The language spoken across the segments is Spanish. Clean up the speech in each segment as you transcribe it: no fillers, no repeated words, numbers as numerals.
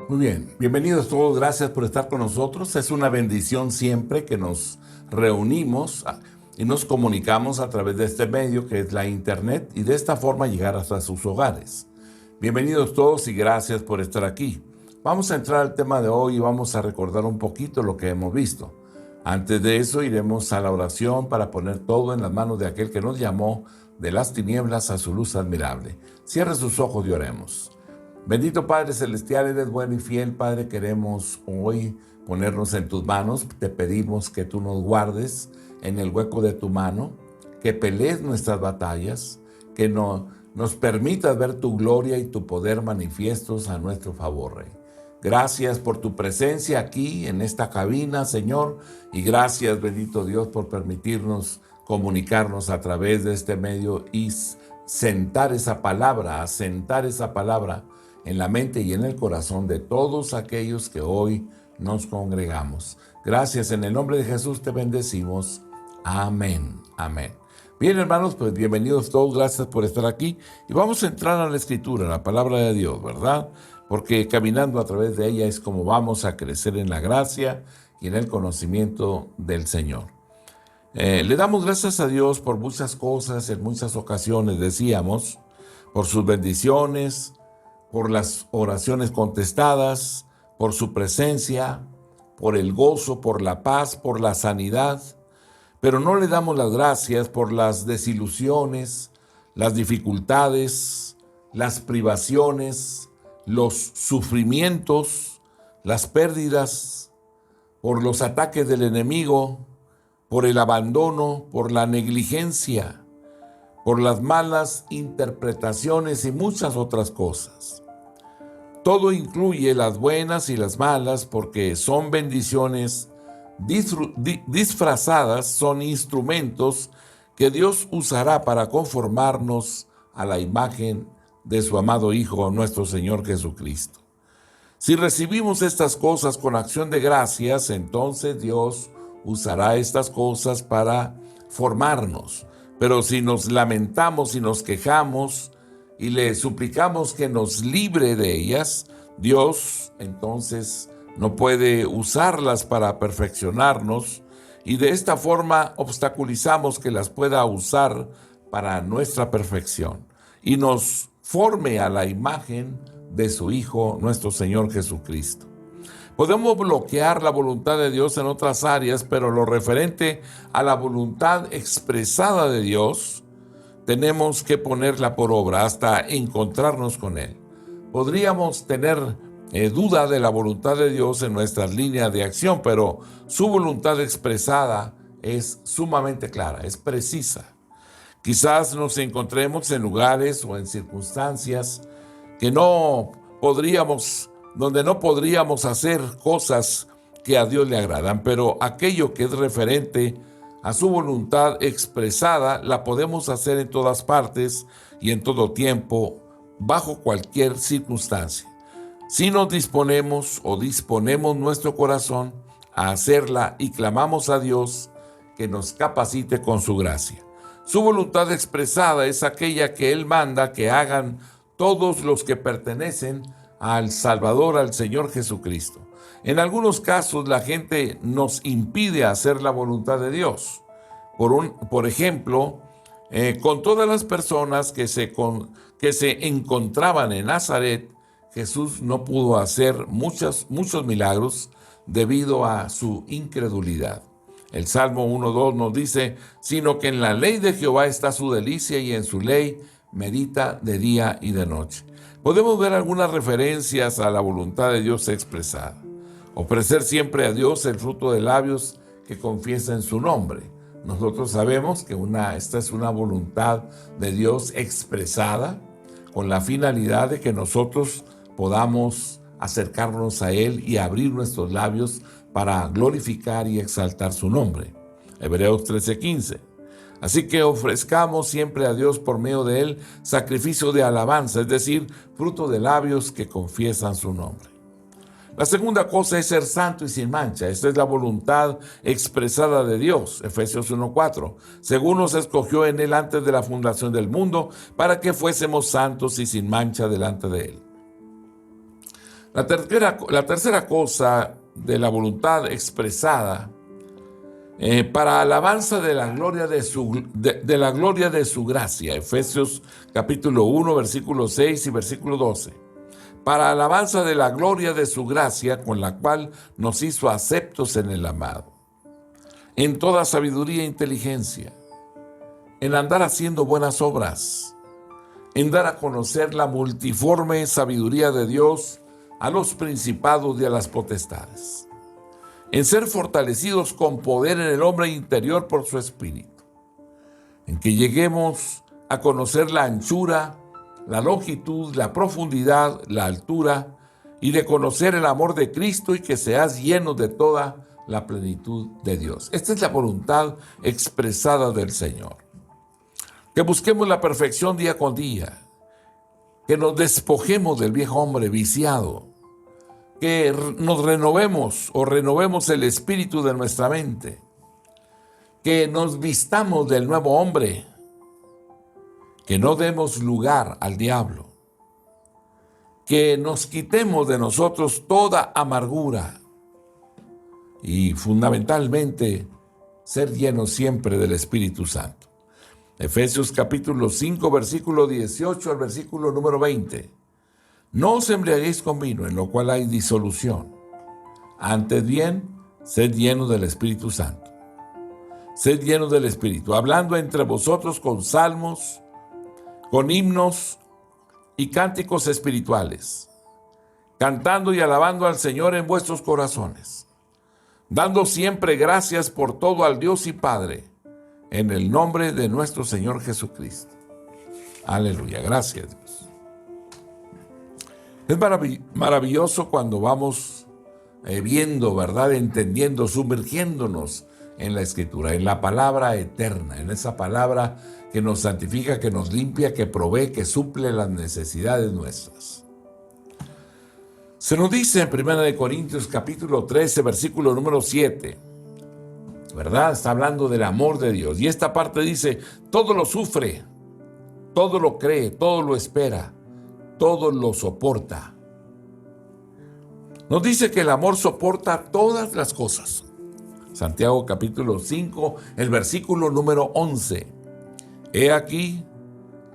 Muy bien, bienvenidos todos, gracias por estar con nosotros. Es una bendición siempre que nos reunimos y nos comunicamos a través de este medio que es la internet y de esta forma llegar hasta sus hogares. Bienvenidos todos y gracias por estar aquí. Vamos a entrar al tema de hoy y vamos a recordar un poquito lo que hemos visto. Antes de eso iremos a la oración para poner todo en las manos de aquel que nos llamó de las tinieblas a su luz admirable. Cierre sus ojos y oremos. Bendito Padre Celestial, eres bueno y fiel, Padre. Queremos hoy ponernos en tus manos. Te pedimos que tú nos guardes en el hueco de tu mano, que pelees nuestras batallas, que nos permitas ver tu gloria y tu poder manifiestos a nuestro favor, Rey. Gracias por tu presencia aquí en esta cabina, Señor, y gracias, bendito Dios, por permitirnos comunicarnos a través de este medio y asentar esa palabra en la mente y en el corazón de todos aquellos que hoy nos congregamos. Gracias, en el nombre de Jesús te bendecimos. Amén, amén. Bien, hermanos, pues bienvenidos todos, gracias por estar aquí. Y vamos a entrar a la Escritura, a la palabra de Dios, ¿verdad? Porque caminando a través de ella es como vamos a crecer en la gracia y en el conocimiento del Señor. Le damos gracias a Dios por muchas cosas, en muchas ocasiones decíamos, por sus bendiciones, por las oraciones contestadas, por su presencia, por el gozo, por la paz, por la sanidad. Pero no le damos las gracias por las desilusiones, las dificultades, las privaciones, los sufrimientos, las pérdidas, por los ataques del enemigo, por el abandono, por la negligencia, por las malas interpretaciones y muchas otras cosas. Todo incluye las buenas y las malas porque son bendiciones disfrazadas, son instrumentos que Dios usará para conformarnos a la imagen de su amado Hijo, nuestro Señor Jesucristo. Si recibimos estas cosas con acción de gracias, entonces Dios usará estas cosas para formarnos. Pero si nos lamentamos y nos quejamos y le suplicamos que nos libre de ellas, Dios entonces no puede usarlas para perfeccionarnos y de esta forma obstaculizamos que las pueda usar para nuestra perfección y nos forme a la imagen de su Hijo, nuestro Señor Jesucristo. Podemos bloquear la voluntad de Dios en otras áreas, pero lo referente a la voluntad expresada de Dios, tenemos que ponerla por obra hasta encontrarnos con Él. Podríamos tener duda de la voluntad de Dios en nuestras líneas de acción, pero su voluntad expresada es sumamente clara, es precisa. Quizás nos encontremos en lugares o en circunstancias que donde no podríamos hacer cosas que a Dios le agradan, pero aquello que es referente a su voluntad expresada la podemos hacer en todas partes y en todo tiempo, bajo cualquier circunstancia. Si nos disponemos nuestro corazón a hacerla y clamamos a Dios que nos capacite con su gracia. Su voluntad expresada es aquella que Él manda que hagan todos los que pertenecen al Salvador, al Señor Jesucristo. En algunos casos la gente nos impide hacer la voluntad de Dios. Por ejemplo, con todas las personas que se encontraban en Nazaret, Jesús no pudo hacer muchos milagros debido a su incredulidad. El Salmo 1:2 nos dice, sino que en la ley de Jehová está su delicia y en su ley medita de día y de noche. Podemos ver algunas referencias a la voluntad de Dios expresada. Ofrecer siempre a Dios el fruto de labios que confiesan su nombre. Nosotros sabemos que esta es una voluntad de Dios expresada con la finalidad de que nosotros podamos acercarnos a Él y abrir nuestros labios para glorificar y exaltar su nombre. Hebreos 13:15. Así que ofrezcamos siempre a Dios por medio de Él sacrificio de alabanza, es decir, fruto de labios que confiesan su nombre. La segunda cosa es ser santo y sin mancha. Esta es la voluntad expresada de Dios, Efesios 1:4. Según nos escogió en Él antes de la fundación del mundo, para que fuésemos santos y sin mancha delante de Él. La tercera cosa de la voluntad expresada para alabanza de la gloria de la gloria de su gracia. Efesios capítulo 1, versículo 6 y versículo 12. Para alabanza de la gloria de su gracia, con la cual nos hizo aceptos en el amado, en toda sabiduría e inteligencia, en andar haciendo buenas obras, en dar a conocer la multiforme sabiduría de Dios a los principados y a las potestades, en ser fortalecidos con poder en el hombre interior por su espíritu, en que lleguemos a conocer la anchura, la longitud, la profundidad, la altura, y de conocer el amor de Cristo, y que seas lleno de toda la plenitud de Dios. Esta es la voluntad expresada del Señor. Que busquemos la perfección día con día, que nos despojemos del viejo hombre viciado, que nos renovemos el espíritu de nuestra mente, que nos vistamos del nuevo hombre, que no demos lugar al diablo, que nos quitemos de nosotros toda amargura y fundamentalmente ser llenos siempre del Espíritu Santo. Efesios capítulo 5, versículo 18 al versículo número 20. No os embriaguéis con vino, en lo cual hay disolución. Antes bien, sed llenos del Espíritu Santo. Sed llenos del Espíritu, hablando entre vosotros con salmos, con himnos y cánticos espirituales, cantando y alabando al Señor en vuestros corazones, dando siempre gracias por todo al Dios y Padre, en el nombre de nuestro Señor Jesucristo. Aleluya, gracias Dios. Es maravilloso cuando vamos viendo, ¿verdad? Entendiendo, sumergiéndonos en la Escritura, en la palabra eterna, en esa palabra que nos santifica, que nos limpia, que provee, que suple las necesidades nuestras. Se nos dice en 1 Corintios capítulo 13, versículo número 7, ¿verdad? Está hablando del amor de Dios. Y esta parte dice, todo lo sufre, todo lo cree, todo lo espera, todo lo soporta. Nos dice que el amor soporta todas las cosas. Santiago capítulo 5, el versículo número 11. He aquí,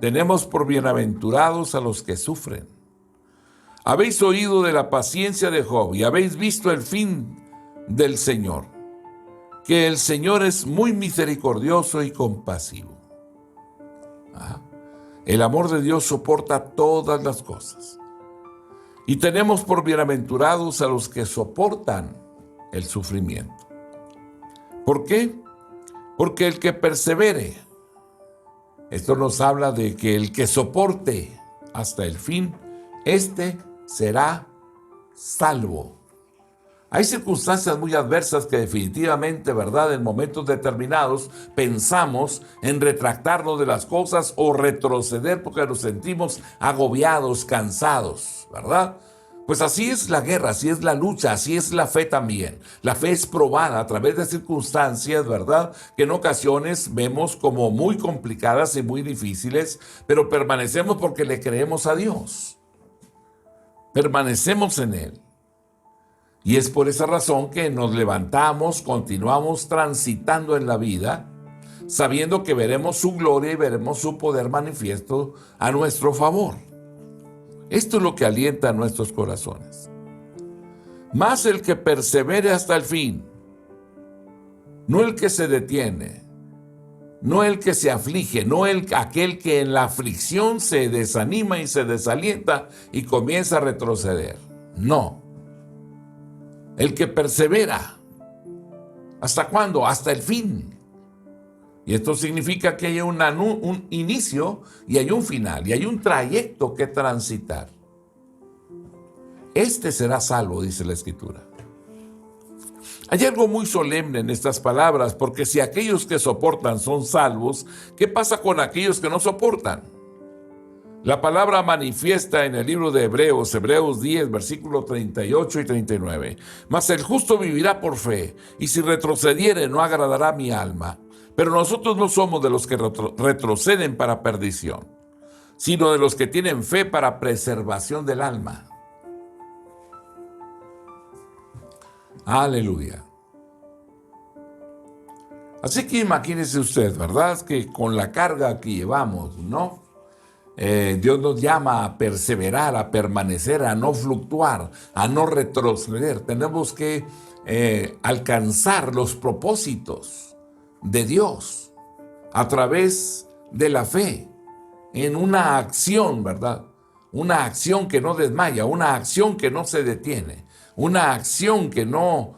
tenemos por bienaventurados a los que sufren. Habéis oído de la paciencia de Job y habéis visto el fin del Señor, que el Señor es muy misericordioso y compasivo. El amor de Dios soporta todas las cosas. Y tenemos por bienaventurados a los que soportan el sufrimiento. ¿Por qué? Porque el que persevere, esto nos habla de que el que soporte hasta el fin, éste será salvo. Hay circunstancias muy adversas que definitivamente, ¿verdad?, en momentos determinados pensamos en retractarnos de las cosas o retroceder porque nos sentimos agobiados, cansados, ¿verdad? Pues así es la guerra, así es la lucha, así es la fe también. La fe es probada a través de circunstancias, ¿verdad?, que en ocasiones vemos como muy complicadas y muy difíciles, pero permanecemos porque le creemos a Dios. Permanecemos en Él. Y es por esa razón que nos levantamos, continuamos transitando en la vida, sabiendo que veremos su gloria y veremos su poder manifiesto a nuestro favor. Esto es lo que alienta a nuestros corazones. Más el que persevere hasta el fin, no el que se detiene, no el que se aflige, no aquel que en la aflicción se desanima y se desalienta y comienza a retroceder. No. El que persevera. ¿Hasta cuándo? Hasta el fin. Y esto significa que hay un inicio y hay un final, y hay un trayecto que transitar. Este será salvo, dice la Escritura. Hay algo muy solemne en estas palabras, porque si aquellos que soportan son salvos, ¿qué pasa con aquellos que no soportan? La palabra manifiesta en el libro de Hebreos 10, versículos 38 y 39. Mas el justo vivirá por fe, y si retrocediere no agradará a mi alma. Pero nosotros no somos de los que retroceden para perdición, sino de los que tienen fe para preservación del alma. Aleluya. Así que imagínese usted, ¿verdad? Que con la carga que llevamos, ¿no? Dios nos llama a perseverar, a permanecer, a no fluctuar, a no retroceder. Tenemos que alcanzar los propósitos de Dios a través de la fe, en una acción, ¿verdad? Una acción que no desmaya, una acción que no se detiene, una acción que no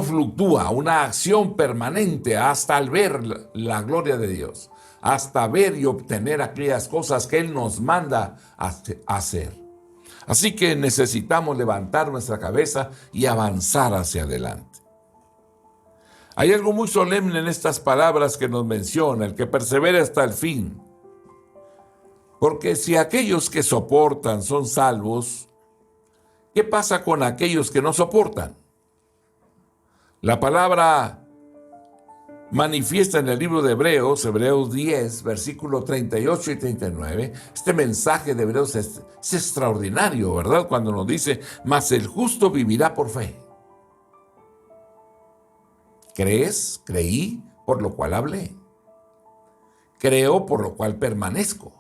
fluctúa, una acción permanente hasta al ver la gloria de Dios, hasta ver y obtener aquellas cosas que Él nos manda a hacer. Así que necesitamos levantar nuestra cabeza y avanzar hacia adelante. Hay algo muy solemne en estas palabras que nos menciona: el que persevere hasta el fin. Porque si aquellos que soportan son salvos, ¿qué pasa con aquellos que no soportan? La palabra manifiesta en el libro de Hebreos 10, versículos 38 y 39. Este mensaje de Hebreos es extraordinario, ¿verdad? Cuando nos dice: mas el justo vivirá por fe. ¿Crees? Creí, por lo cual hablé. Creo, por lo cual permanezco.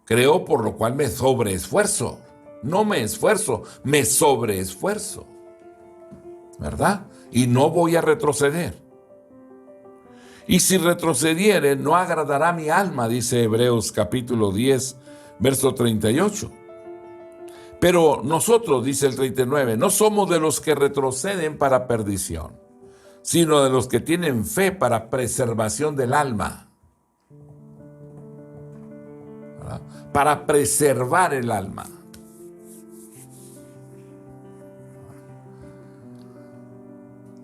Creo, por lo cual me sobreesfuerzo. No me esfuerzo, me sobreesfuerzo. ¿Verdad? Y no voy a retroceder. Y si retrocediere, no agradará mi alma, dice Hebreos capítulo 10, verso 38. Pero nosotros, dice el 39, no somos de los que retroceden para perdición, sino de los que tienen fe para preservación del alma. ¿Verdad? Para preservar el alma.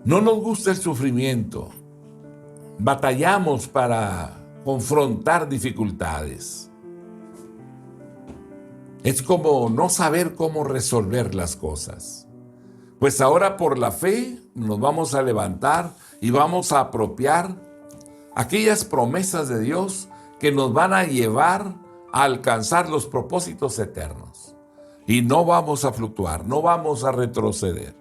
No nos gusta el sufrimiento. Batallamos para confrontar dificultades. Es como no saber cómo resolver las cosas. Pues ahora por la fe nos vamos a levantar y vamos a apropiar aquellas promesas de Dios que nos van a llevar a alcanzar los propósitos eternos. Y no vamos a fluctuar, no vamos a retroceder,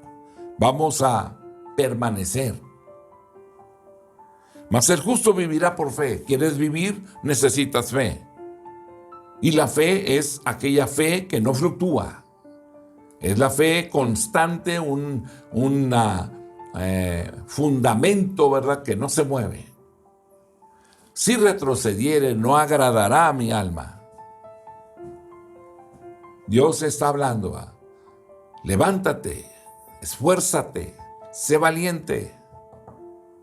vamos a permanecer. Mas el justo vivirá por fe. ¿Quieres vivir? Necesitas fe. Y la fe es aquella fe que no fluctúa. Es la fe constante, un fundamento, ¿verdad?, que no se mueve. Si retrocediere, no agradará a mi alma. Dios está hablando. Levántate, esfuérzate, sé valiente,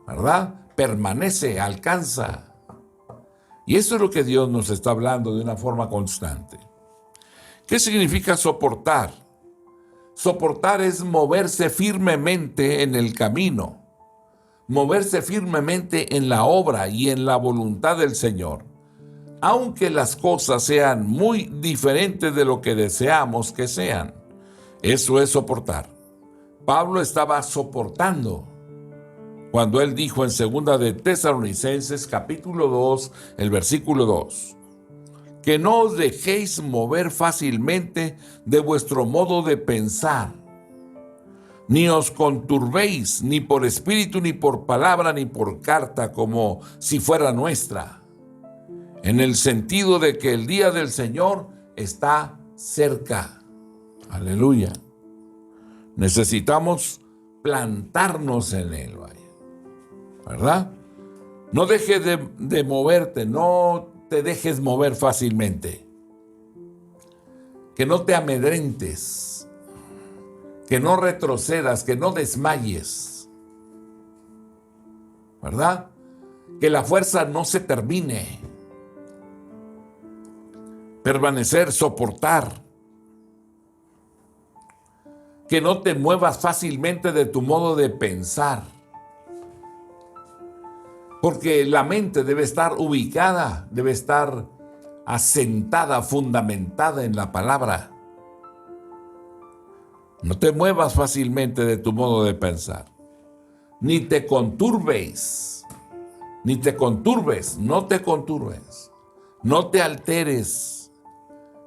¿verdad? Permanece, alcanza. Y eso es lo que Dios nos está hablando de una forma constante. ¿Qué significa soportar? Soportar es moverse firmemente en el camino, moverse firmemente en la obra y en la voluntad del Señor, aunque las cosas sean muy diferentes de lo que deseamos que sean. Eso es soportar. Pablo estaba soportando cuando él dijo en 2 de Tesalonicenses capítulo 2, el versículo 2, que no os dejéis mover fácilmente de vuestro modo de pensar, ni os conturbéis ni por espíritu, ni por palabra, ni por carta, como si fuera nuestra, en el sentido de que el día del Señor está cerca. Aleluya. Necesitamos plantarnos en Él, ¿verdad? No dejes de moverte, no te dejes mover fácilmente. Que no te amedrentes, que no retrocedas, que no desmayes, ¿verdad? Que la fuerza no se termine. Permanecer, soportar. Que no te muevas fácilmente de tu modo de pensar. Porque la mente debe estar ubicada, debe estar asentada, fundamentada en la palabra. No te muevas fácilmente de tu modo de pensar. Ni te conturbes. Ni te conturbes, no te conturbes. No te alteres.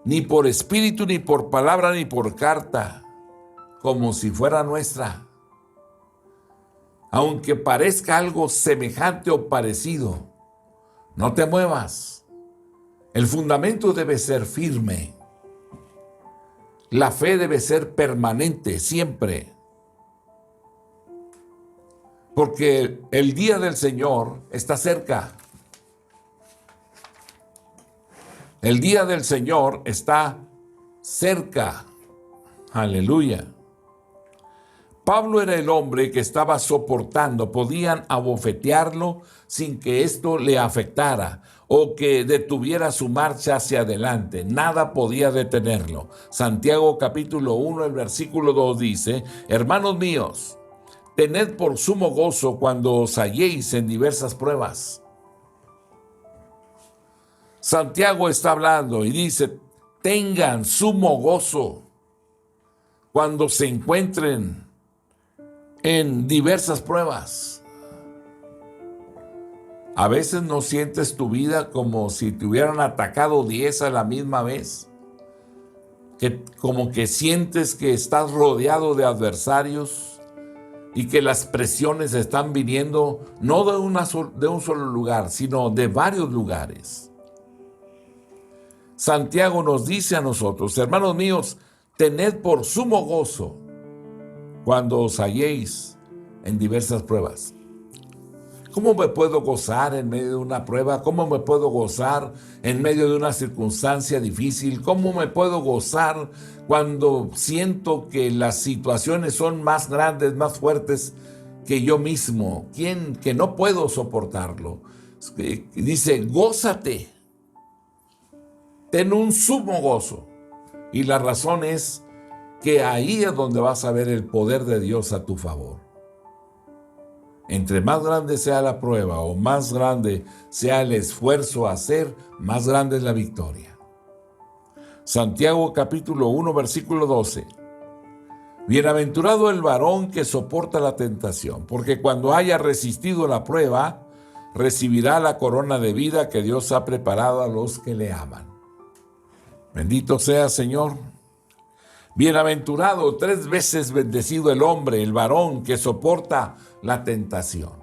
Ni por espíritu, ni por palabra, ni por carta. Como si fuera nuestra. aunque parezca algo semejante o parecido, no te muevas. El fundamento debe ser firme. La fe debe ser permanente siempre. Porque el día del Señor está cerca. El día del Señor está cerca. Aleluya. Pablo era el hombre que estaba soportando. Podían abofetearlo sin que esto le afectara o que detuviera su marcha hacia adelante. Nada podía detenerlo. Santiago capítulo 1, el versículo 2 dice: hermanos míos, tened por sumo gozo cuando os halléis en diversas pruebas. Santiago está hablando y dice: tengan sumo gozo cuando se encuentren en diversas pruebas. A veces no sientes tu vida como si te hubieran atacado 10 a la misma vez. Como que sientes que estás rodeado de adversarios y que las presiones están viniendo no de un solo lugar, sino de varios lugares. Santiago nos dice a nosotros: hermanos míos, tened por sumo gozo cuando os halléis en diversas pruebas. ¿Cómo me puedo gozar en medio de una prueba? ¿Cómo me puedo gozar en medio de una circunstancia difícil? ¿Cómo me puedo gozar cuando siento que las situaciones son más grandes, más fuertes que yo mismo? Que no puedo soportarlo. Dice: gózate, ten un sumo gozo. Y la razón es que ahí es donde vas a ver el poder de Dios a tu favor. Entre más grande sea la prueba o más grande sea el esfuerzo a hacer, más grande es la victoria. Santiago capítulo 1, versículo 12. Bienaventurado el varón que soporta la tentación, porque cuando haya resistido la prueba, recibirá la corona de vida que Dios ha preparado a los que le aman. Bendito sea, Señor. Bienaventurado, 3 veces bendecido el hombre, el varón que soporta la tentación.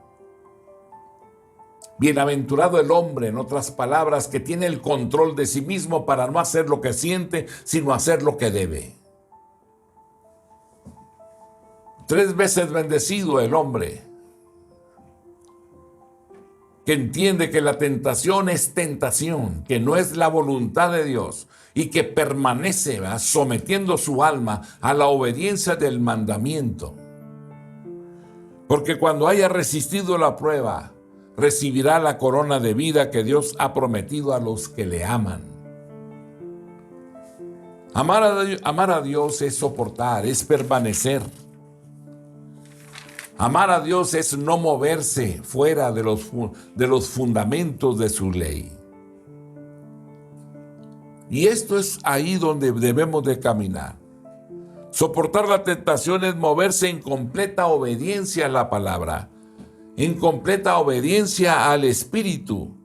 Bienaventurado el hombre, en otras palabras, que tiene el control de sí mismo para no hacer lo que siente, sino hacer lo que debe. 3 veces bendecido el hombre que entiende que la tentación es tentación, que no es la voluntad de Dios y que permanece sometiendo su alma a la obediencia del mandamiento. Porque cuando haya resistido la prueba, recibirá la corona de vida que Dios ha prometido a los que le aman. Amar a Dios es soportar, es permanecer. Amar a Dios es no moverse fuera de los fundamentos de su ley. Y esto es ahí donde debemos de caminar. Soportar la tentación es moverse en completa obediencia a la palabra, en completa obediencia al Espíritu,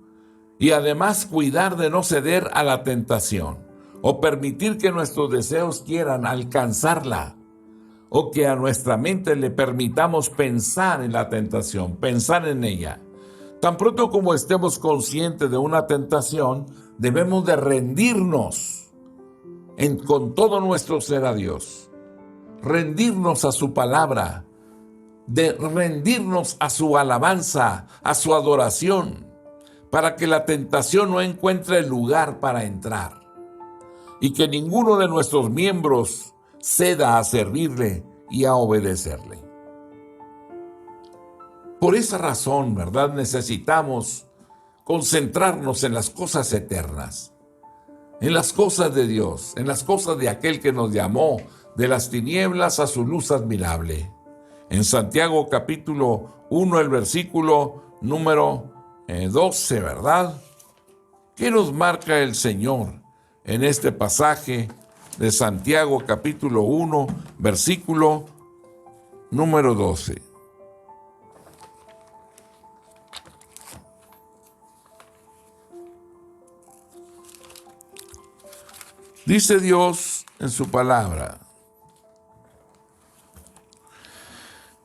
y además cuidar de no ceder a la tentación o permitir que nuestros deseos quieran alcanzarla, o que a nuestra mente le permitamos pensar en la tentación, pensar en ella. Tan pronto como estemos conscientes de una tentación, debemos de rendirnos con todo nuestro ser a Dios, rendirnos a su palabra, de rendirnos a su alabanza, a su adoración, para que la tentación no encuentre lugar para entrar y que ninguno de nuestros miembros ceda a servirle y a obedecerle. Por esa razón, ¿verdad? Necesitamos concentrarnos en las cosas eternas, en las cosas de Dios, en las cosas de aquel que nos llamó de las tinieblas a su luz admirable. En Santiago capítulo 1, el versículo número 12, ¿verdad? ¿Qué nos marca el Señor en este pasaje de Santiago capítulo 1, versículo número 12? Dice Dios en su palabra: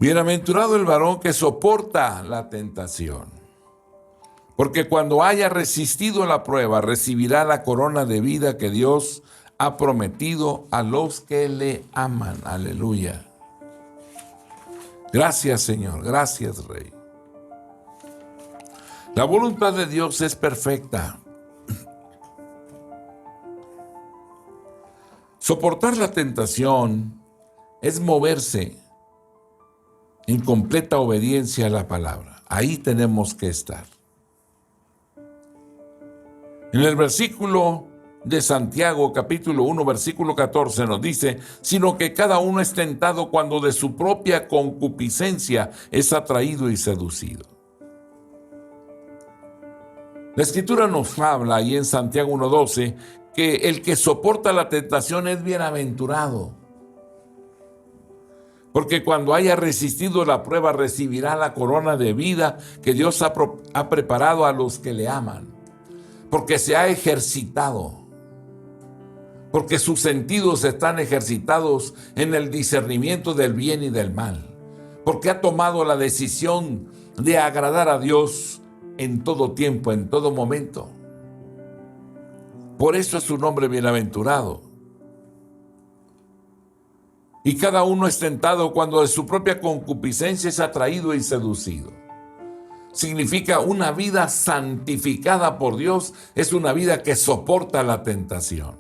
Bienaventurado el varón que soporta la tentación, porque cuando haya resistido la prueba, recibirá la corona de vida que Dios ha prometido a los que le aman. Aleluya. Gracias, Señor. Gracias, Rey. La voluntad de Dios es perfecta. Soportar la tentación es moverse en completa obediencia a la palabra. Ahí tenemos que estar. En el versículo de Santiago, capítulo 1, versículo 14, nos dice: sino que cada uno es tentado cuando de su propia concupiscencia es atraído y seducido. La Escritura nos habla ahí en Santiago 1:12 que el que soporta la tentación es bienaventurado, porque cuando haya resistido la prueba recibirá la corona de vida que Dios ha preparado a los que le aman, porque se ha ejercitado, porque sus sentidos están ejercitados en el discernimiento del bien y del mal, porque ha tomado la decisión de agradar a Dios en todo tiempo, en todo momento. Por eso es su nombre bienaventurado. Y cada uno es tentado cuando de su propia concupiscencia es atraído y seducido. Significa una vida santificada por Dios, es una vida que soporta la tentación.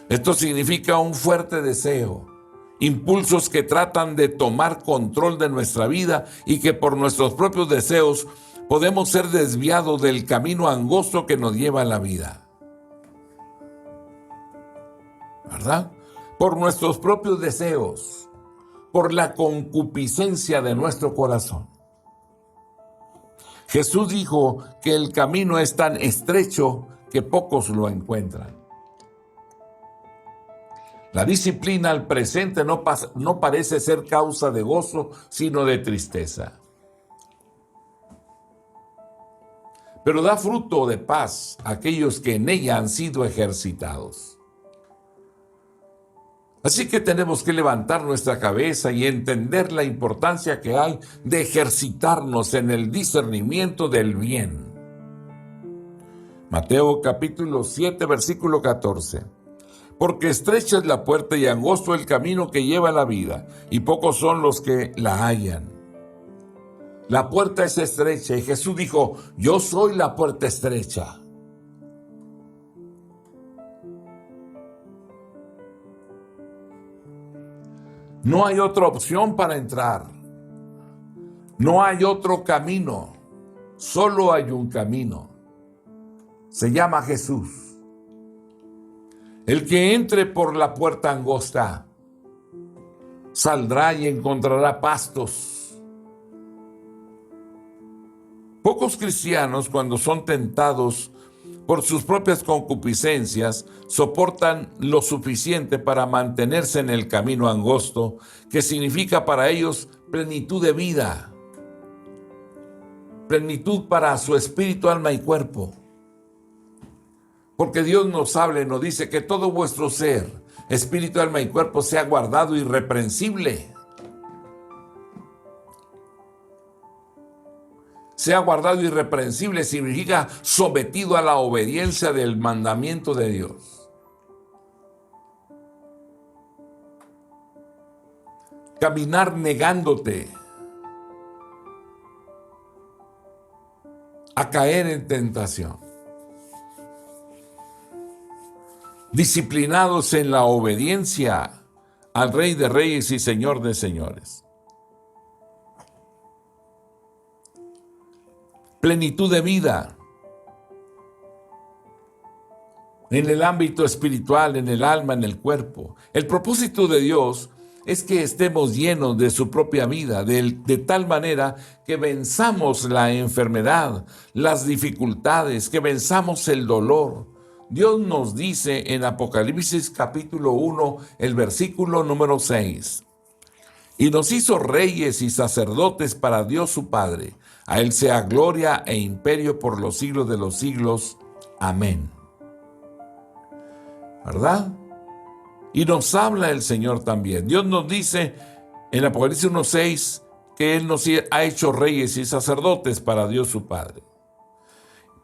Esto significa un fuerte deseo, impulsos que tratan de tomar control de nuestra vida y que por nuestros propios deseos podemos ser desviados del camino angosto que nos lleva a la vida. ¿Verdad? Por nuestros propios deseos, por la concupiscencia de nuestro corazón. Jesús dijo que el camino es tan estrecho que pocos lo encuentran. La disciplina al presente no parece ser causa de gozo, sino de tristeza. Pero da fruto de paz a aquellos que en ella han sido ejercitados. Así que tenemos que levantar nuestra cabeza y entender la importancia que hay de ejercitarnos en el discernimiento del bien. Mateo capítulo 7, versículo 14. Porque estrecha es la puerta y angosto el camino que lleva a la vida, y pocos son los que la hallan. La puerta es estrecha y Jesús dijo: yo soy la puerta estrecha. No hay otra opción para entrar. No hay otro camino. Solo hay un camino. Se llama Jesús. El que entre por la puerta angosta saldrá y encontrará pastos. Pocos cristianos, cuando son tentados por sus propias concupiscencias, soportan lo suficiente para mantenerse en el camino angosto, que significa para ellos plenitud de vida, plenitud para su espíritu, alma y cuerpo. Porque Dios nos habla y nos dice que todo vuestro ser, espíritu, alma y cuerpo, sea guardado irreprensible. Sea guardado irreprensible significa sometido a la obediencia del mandamiento de Dios. Caminar negándote a caer en tentación. Disciplinados en la obediencia al Rey de Reyes y Señor de Señores. Plenitud de vida en el ámbito espiritual, en el alma, en el cuerpo. El propósito de Dios es que estemos llenos de su propia vida, de tal manera que venzamos la enfermedad, las dificultades, que venzamos el dolor. Dios nos dice en Apocalipsis capítulo 1, el versículo número 6. Y nos hizo reyes y sacerdotes para Dios su Padre. A Él sea gloria e imperio por los siglos de los siglos. Amén. ¿Verdad? Y nos habla el Señor también. Dios nos dice en Apocalipsis 1:6, que Él nos ha hecho reyes y sacerdotes para Dios su Padre.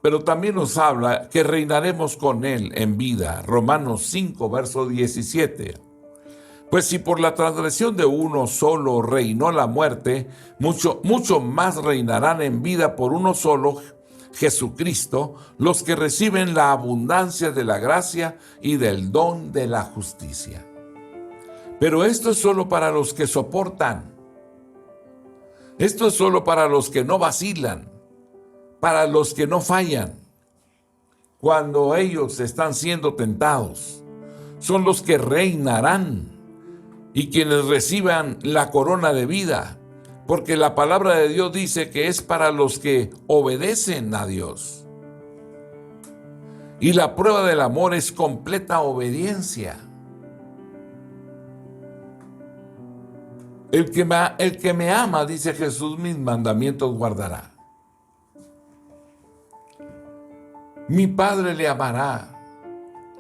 Pero también nos habla que reinaremos con Él en vida. Romanos 5, verso 17. Pues si por la transgresión de uno solo reinó la muerte, mucho más reinarán en vida por uno solo, Jesucristo, los que reciben la abundancia de la gracia y del don de la justicia. Pero esto es solo para los que soportan. Esto es solo para los que no vacilan, para los que no fallan. Cuando ellos están siendo tentados, son los que reinarán y quienes reciban la corona de vida, porque la palabra de Dios dice que es para los que obedecen a Dios. Y la prueba del amor es completa obediencia. El que me ama, dice Jesús, mis mandamientos guardará. Mi Padre le amará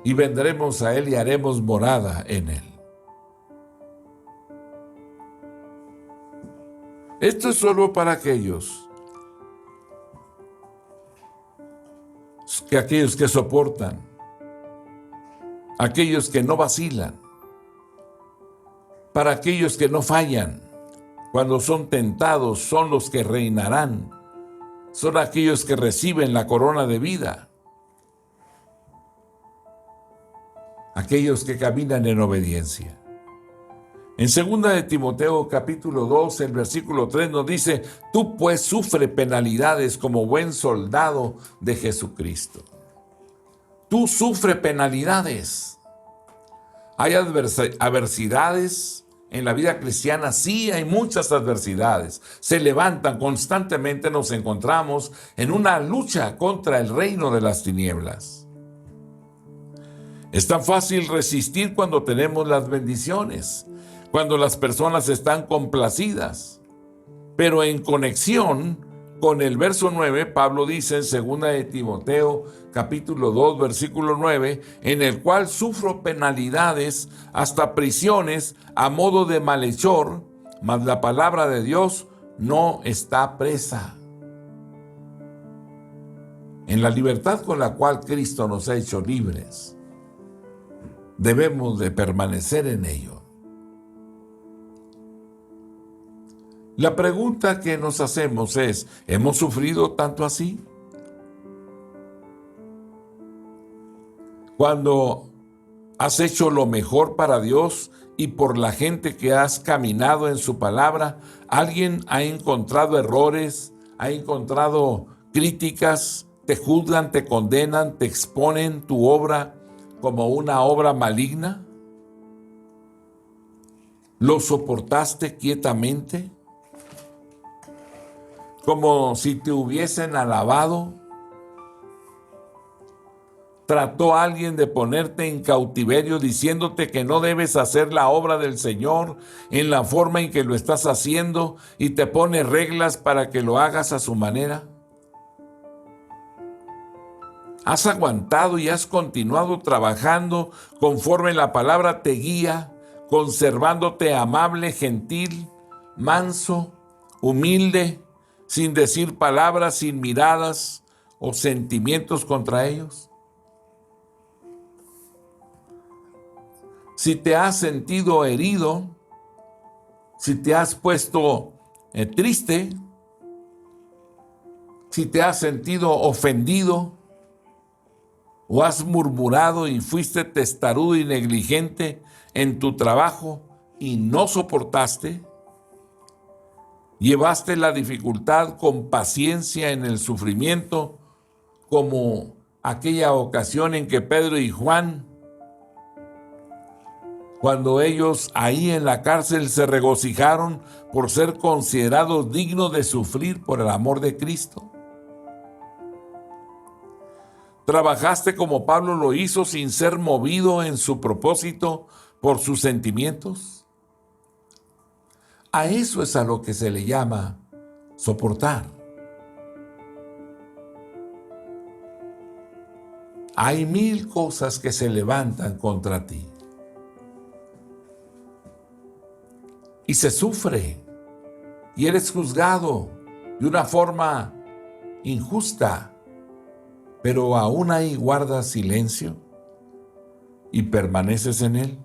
y vendremos a Él y haremos morada en Él. Esto es solo para aquellos que soportan, aquellos que no vacilan, para aquellos que no fallan. Cuando son tentados, son los que reinarán, son aquellos que reciben la corona de vida, aquellos que caminan en obediencia. En 2 de Timoteo capítulo 2, el versículo 3 nos dice: tú pues sufre penalidades como buen soldado de Jesucristo. Tú sufre penalidades. Hay adversidades en la vida cristiana, sí, hay muchas adversidades. Se levantan constantemente, nos encontramos en una lucha contra el reino de las tinieblas. Es tan fácil resistir cuando tenemos las bendiciones, cuando las personas están complacidas. Pero en conexión con el verso 9, Pablo dice en 2 de Timoteo, capítulo 2, versículo 9, en el cual sufro penalidades, hasta prisiones, a modo de malhechor, mas la palabra de Dios no está presa. En la libertad con la cual Cristo nos ha hecho libres, debemos de permanecer en ello. La pregunta que nos hacemos es: ¿hemos sufrido tanto así? Cuando has hecho lo mejor para Dios y por la gente que has caminado en su palabra, ¿alguien ha encontrado errores, ha encontrado críticas, te juzgan, te condenan, te exponen tu obra como una obra maligna? ¿Lo soportaste quietamente? Como si te hubiesen alabado. ¿Trató alguien de ponerte en cautiverio diciéndote que no debes hacer la obra del Señor en la forma en que lo estás haciendo y te pone reglas para que lo hagas a su manera? ¿Has aguantado y has continuado trabajando conforme la palabra te guía, conservándote amable, gentil, manso, humilde, sin decir palabras, sin miradas o sentimientos contra ellos? Si te has sentido herido, si te has puesto triste, si te has sentido ofendido o has murmurado y fuiste testarudo y negligente en tu trabajo y no soportaste, llevaste la dificultad con paciencia en el sufrimiento, como aquella ocasión en que Pedro y Juan, cuando ellos ahí en la cárcel se regocijaron por ser considerados dignos de sufrir por el amor de Cristo. ¿Trabajaste como Pablo lo hizo sin ser movido en su propósito por sus sentimientos? A eso es a lo que se le llama soportar. Hay 1000 cosas que se levantan contra ti. y se sufre y eres juzgado de una forma injusta, pero aún ahí guardas silencio y permaneces en él.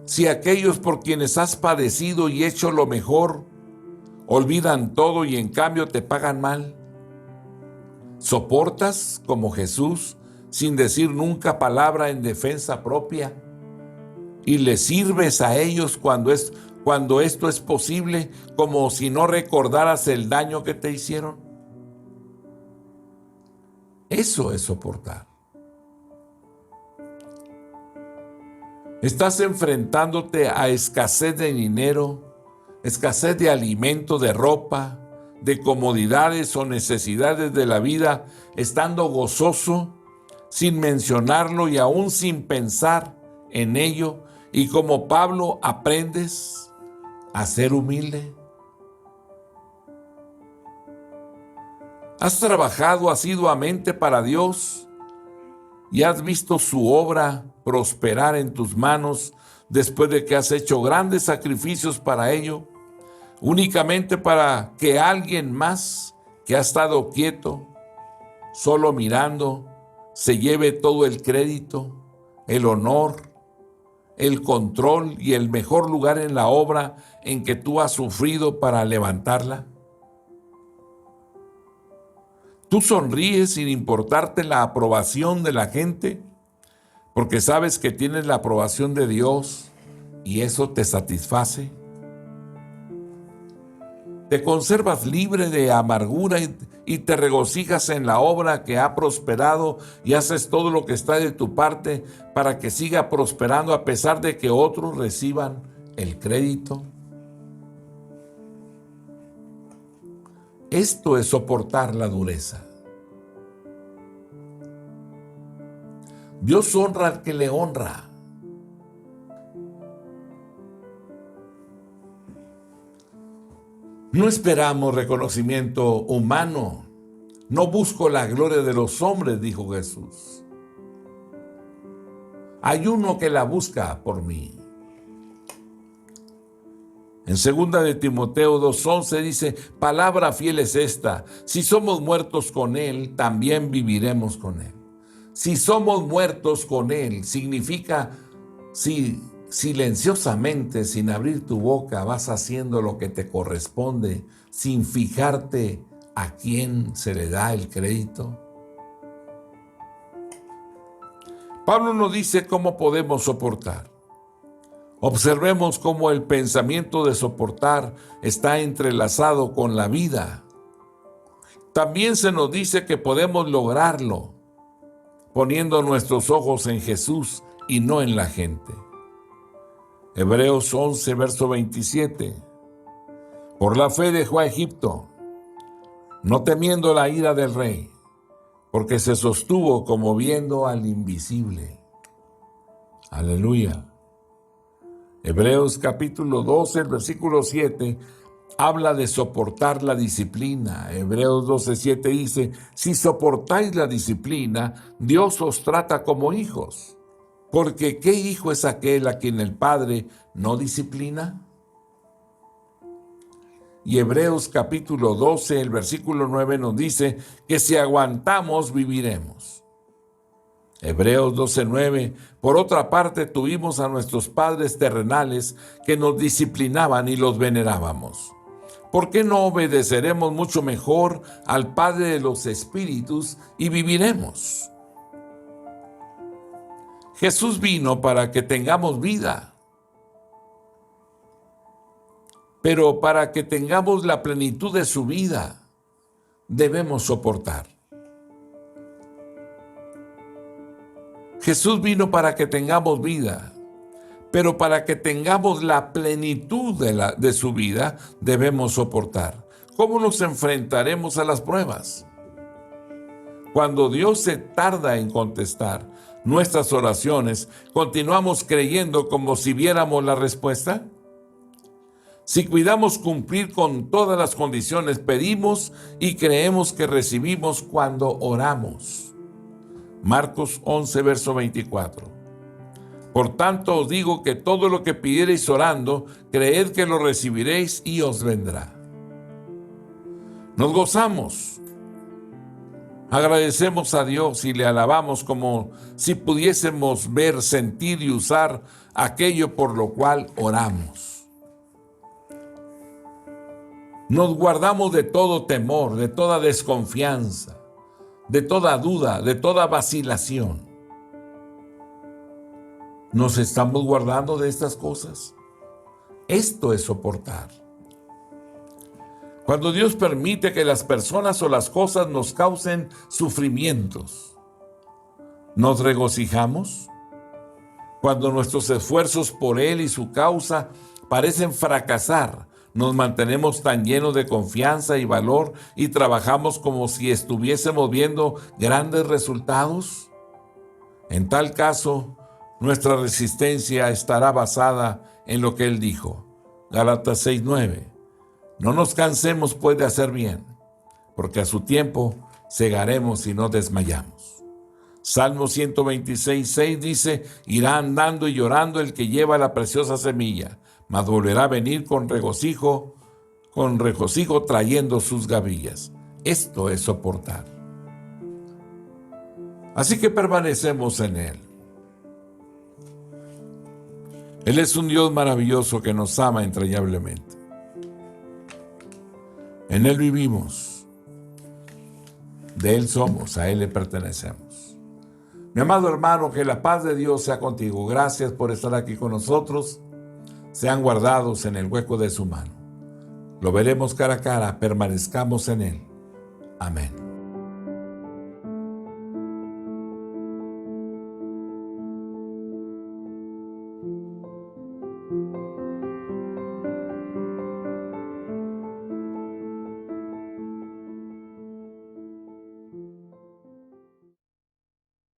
Si aquellos por quienes has padecido y hecho lo mejor olvidan todo y en cambio te pagan mal, ¿soportas como Jesús sin decir nunca palabra en defensa propia? ¿Y le sirves a ellos cuando esto es posible, como si no recordaras el daño que te hicieron? Eso es soportar. Estás enfrentándote a escasez de dinero, escasez de alimento, de ropa, de comodidades o necesidades de la vida, estando gozoso, sin mencionarlo y aún sin pensar en ello, y como Pablo aprendes a ser humilde. Has trabajado asiduamente para Dios y has visto su obra prosperar en tus manos después de que has hecho grandes sacrificios para ello, únicamente para que alguien más que ha estado quieto, solo mirando, se lleve todo el crédito, el honor, el control y el mejor lugar en la obra en que tú has sufrido para levantarla. Tú sonríes sin importarte la aprobación de la gente, porque sabes que tienes la aprobación de Dios y eso te satisface. Te conservas libre de amargura y te regocijas en la obra que ha prosperado y haces todo lo que está de tu parte para que siga prosperando a pesar de que otros reciban el crédito. Esto es soportar la dureza. Dios honra al que le honra. No esperamos reconocimiento humano. No busco la gloria de los hombres, dijo Jesús. Hay uno que la busca por mí. En 2 de Timoteo 2:11 dice, palabra fiel es esta, si somos muertos con Él, también viviremos con Él. Si somos muertos con Él, significa si silenciosamente, sin abrir tu boca, vas haciendo lo que te corresponde, sin fijarte a quién se le da el crédito. Pablo nos dice cómo podemos soportar. Observemos cómo el pensamiento de soportar está entrelazado con la vida. También se nos dice que podemos lograrlo poniendo nuestros ojos en Jesús y no en la gente. Hebreos 11, verso 27. Por la fe dejó a Egipto, no temiendo la ira del rey, porque se sostuvo como viendo al invisible. Aleluya. Hebreos capítulo 12, el versículo 7, habla de soportar la disciplina. Hebreos 12:7 dice, si soportáis la disciplina, Dios os trata como hijos. Porque ¿qué hijo es aquel a quien el Padre no disciplina? Y Hebreos capítulo 12, el versículo 9 nos dice que si aguantamos, viviremos. Hebreos 12:9, por otra parte tuvimos a nuestros padres terrenales que nos disciplinaban y los venerábamos. ¿Por qué no obedeceremos mucho mejor al Padre de los Espíritus y viviremos? Jesús vino para que tengamos vida, pero para que tengamos la plenitud de su vida, debemos soportar. Jesús vino para que tengamos vida, pero para que tengamos la plenitud de su vida, debemos soportar. ¿Cómo nos enfrentaremos a las pruebas? Cuando Dios se tarda en contestar nuestras oraciones, ¿continuamos creyendo como si viéramos la respuesta? Si cuidamos cumplir con todas las condiciones, pedimos y creemos que recibimos cuando oramos. Marcos 11, verso 24. Por tanto os digo que todo lo que pidiereis orando, creed que lo recibiréis y os vendrá. Nos gozamos, agradecemos a Dios y le alabamos como si pudiésemos ver, sentir y usar aquello por lo cual oramos. Nos guardamos de todo temor, de toda desconfianza, de toda duda, de toda vacilación. ¿Nos estamos guardando de estas cosas? Esto es soportar. Cuando Dios permite que las personas o las cosas nos causen sufrimientos, ¿nos regocijamos? Cuando nuestros esfuerzos por Él y su causa parecen fracasar, nos mantenemos tan llenos de confianza y valor y trabajamos como si estuviésemos viendo grandes resultados. En tal caso, nuestra resistencia estará basada en lo que Él dijo. Gálatas 6:9. No nos cansemos pues de hacer bien, porque a su tiempo segaremos y no desmayamos. Salmo 126:6 dice: irá andando y llorando el que lleva la preciosa semilla, mas volverá a venir con regocijo trayendo sus gavillas. Esto es soportar. Así que permanecemos en Él. Él es un Dios maravilloso que nos ama entrañablemente. En Él vivimos, de Él somos, a Él le pertenecemos. Mi amado hermano, que la paz de Dios sea contigo. Gracias por estar aquí con nosotros. Sean guardados en el hueco de su mano. Lo veremos cara a cara, permanezcamos en Él. Amén.